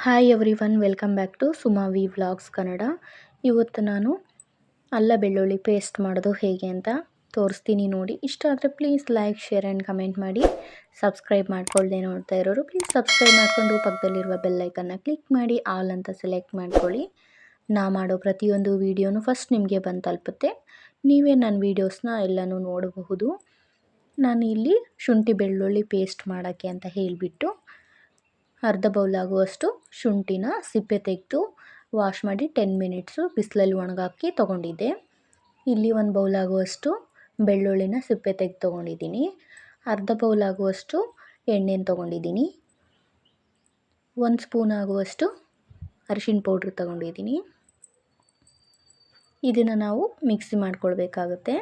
Hi everyone, welcome back to Suma V vlogs Kannada. ಇವತ್ತು ನಾನು ಅಲ್ಲ ಬೆಳ್ಳುಳ್ಳಿ ಪೇಸ್ಟ್ ಮಾಡೋದು ಹೇಗೆ ಅಂತ ತೋರಿಸ್ತೀನಿ ನೋಡಿ. ಇಷ್ಟ ಆದರೆ please like, share and comment ಮಾಡಿ. ಸಬ್ಸ್ಕ್ರೈಬ್ ಮಾಡ್ಕೊಳ್ಳದೆ ನೋಡ್ತಾ ಇರೋರು ಪ್ಲೀಸ್ ಸಬ್ಸ್ಕ್ರೈಬ್ ಮಾಡಿಕೊಂಡು ಪಕ್ಕದಲ್ಲಿರುವ ಬೆಲ್ಲೈಕನ್ನ ಕ್ಲಿಕ್ ಮಾಡಿ ಆಲ್ ಅಂತ ಸೆಲೆಕ್ಟ್ ಮಾಡ್ಕೊಳ್ಳಿ. ನಾ ಮಾಡೋ ಪ್ರತಿಯೊಂದು ವೀಡಿಯೋನು ಫಸ್ಟ್ ನಿಮಗೆ ಬಂದು ತಲುಪುತ್ತೆ. ನೀವೇ ನನ್ನ ವೀಡಿಯೋಸ್ನ ಎಲ್ಲನೂ ನೋಡಬಹುದು. ನಾನು ಇಲ್ಲಿ ಶುಂಠಿ ಬೆಳ್ಳುಳ್ಳಿ ಪೇಸ್ಟ್ ಮಾಡೋಕ್ಕೆ ಅಂತ ಹೇಳಿಬಿಟ್ಟು ಅರ್ಧ ಬೌಲ್ ಆಗುವಷ್ಟು ಶುಂಠಿನ ಸಿಪ್ಪೆ ತೆಗೆದು ವಾಶ್ ಮಾಡಿ 10 ಮಿನಿಟ್ಸು ಬಿಸಿಲಲ್ಲಿ ಒಣಗಾಕಿ ತೊಗೊಂಡಿದ್ದೆ. ಇಲ್ಲಿ 1 ಬೌಲ್ ಆಗುವಷ್ಟು ಬೆಳ್ಳುಳ್ಳಿನ ಸಿಪ್ಪೆ ತೆಗೆದು ತೊಗೊಂಡಿದ್ದೀನಿ. ಅರ್ಧ ಬೌಲ್ ಆಗುವಷ್ಟು ಎಣ್ಣೆನ ತೊಗೊಂಡಿದ್ದೀನಿ. 1 ಸ್ಪೂನ್ ಆಗುವಷ್ಟು ಅರಿಶಿನ ಪೌಡ್ರ್ ತೊಗೊಂಡಿದ್ದೀನಿ. ಇದನ್ನು ನಾವು ಮಿಕ್ಸಿ ಮಾಡ್ಕೊಳ್ಬೇಕಾಗುತ್ತೆ.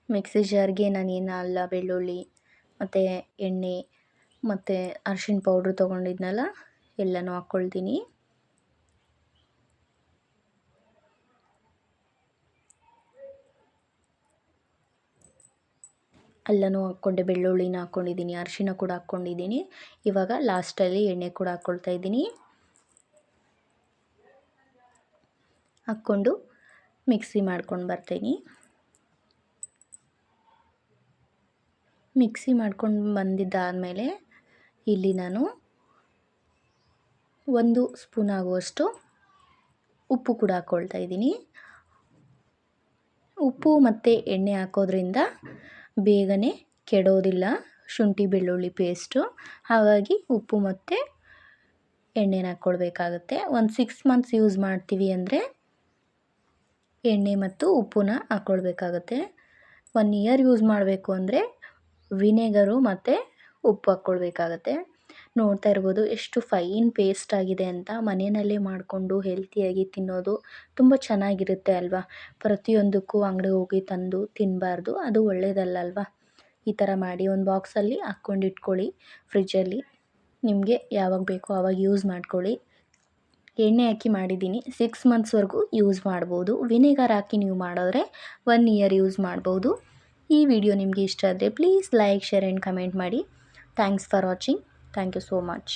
ಮಿಕ್ಸಿ ಜಾರ್ಗೆ ನಾನೇನು ಅಲ್ಲ ಬೆಳ್ಳುಳ್ಳಿ ಮತ್ತು ಎಣ್ಣೆ ಮತ್ತು ಅರಿಶಿನ ಪೌಡ್ರ್ ತೊಗೊಂಡಿದ್ನಲ್ಲ ಎಲ್ಲನೂ ಹಾಕ್ಕೊಳ್ತೀನಿ. ಎಲ್ಲನೂ ಹಾಕ್ಕೊಂಡೆ, ಬೆಳ್ಳುಳ್ಳಿನ ಹಾಕ್ಕೊಂಡಿದ್ದೀನಿ, ಅರಿಶಿನ ಕೂಡ ಹಾಕ್ಕೊಂಡಿದ್ದೀನಿ. ಇವಾಗ ಲಾಸ್ಟಲ್ಲಿ ಎಣ್ಣೆ ಕೂಡ ಹಾಕ್ಕೊಳ್ತಾ ಇದ್ದೀನಿ. ಹಾಕ್ಕೊಂಡು ಮಿಕ್ಸಿ ಮಾಡ್ಕೊಂಡು ಬರ್ತೀನಿ. ಮಿಕ್ಸಿ ಮಾಡ್ಕೊಂಡು ಬಂದಿದ್ದಾದಮೇಲೆ ಇಲ್ಲಿ ನಾನು 1 ಸ್ಪೂನ್ ಆಗುವಷ್ಟು ಉಪ್ಪು ಕೂಡ ಹಾಕ್ಕೊಳ್ತಾ ಇದ್ದೀನಿ. ಉಪ್ಪು ಮತ್ತು ಎಣ್ಣೆ ಹಾಕೋದ್ರಿಂದ ಬೇಗನೆ ಕೆಡೋದಿಲ್ಲ ಶುಂಠಿ ಬೆಳ್ಳುಳ್ಳಿ ಪೇಸ್ಟು. ಹಾಗಾಗಿ ಉಪ್ಪು ಮತ್ತು ಎಣ್ಣೆನ ಹಾಕ್ಕೊಳ್ಬೇಕಾಗುತ್ತೆ. ಒಂದು 6 ಮಂತ್ಸ್ ಯೂಸ್ ಮಾಡ್ತೀವಿ ಅಂದರೆ ಎಣ್ಣೆ ಮತ್ತು ಉಪ್ಪನ್ನ ಹಾಕ್ಕೊಳ್ಬೇಕಾಗುತ್ತೆ. 1 ಇಯರ್ ಯೂಸ್ ಮಾಡಬೇಕು ಅಂದರೆ ವಿನೆಗರು ಮತ್ತು ಉಪ್ಪು ಹಾಕ್ಕೊಳ್ಬೇಕಾಗತ್ತೆ. ನೋಡ್ತಾ ಇರ್ಬೋದು ಎಷ್ಟು ಫೈನ್ ಪೇಸ್ಟ್ ಆಗಿದೆ ಅಂತ. ಮನೆಯಲ್ಲೇ ಮಾಡಿಕೊಂಡು ಹೆಲ್ತಿಯಾಗಿ ತಿನ್ನೋದು ತುಂಬ ಚೆನ್ನಾಗಿರುತ್ತೆ ಅಲ್ವಾ. ಪ್ರತಿಯೊಂದಕ್ಕೂ ಅಂಗಡಿಗೆ ಹೋಗಿ ತಂದು ತಿನ್ನಬಾರ್ದು, ಅದು ಒಳ್ಳೆಯದಲ್ಲ ಅಲ್ವಾ. ಈ ಥರ ಮಾಡಿ ಒಂದು ಬಾಕ್ಸಲ್ಲಿ ಹಾಕ್ಕೊಂಡು ಇಟ್ಕೊಳ್ಳಿ ಫ್ರಿಜ್ಜಲ್ಲಿ. ನಿಮಗೆ ಯಾವಾಗ ಬೇಕೋ ಆವಾಗ ಯೂಸ್ ಮಾಡ್ಕೊಳ್ಳಿ. ಎಣ್ಣೆ ಹಾಕಿ ಮಾಡಿದ್ದೀನಿ, 6 ಮಂತ್ಸ್ವರೆಗೂ ಯೂಸ್ ಮಾಡ್ಬೋದು. ವಿನೆಗರ್ ಹಾಕಿ ನೀವು ಮಾಡಿದ್ರೆ 1 ಇಯರ್ ಯೂಸ್ ಮಾಡ್ಬೋದು. ಈ ವಿಡಿಯೋ ನಿಮಗೆ ಇಷ್ಟ ಆದರೆ please like, share and comment ಮಾಡಿ. Thanks for watching. Thank you so much.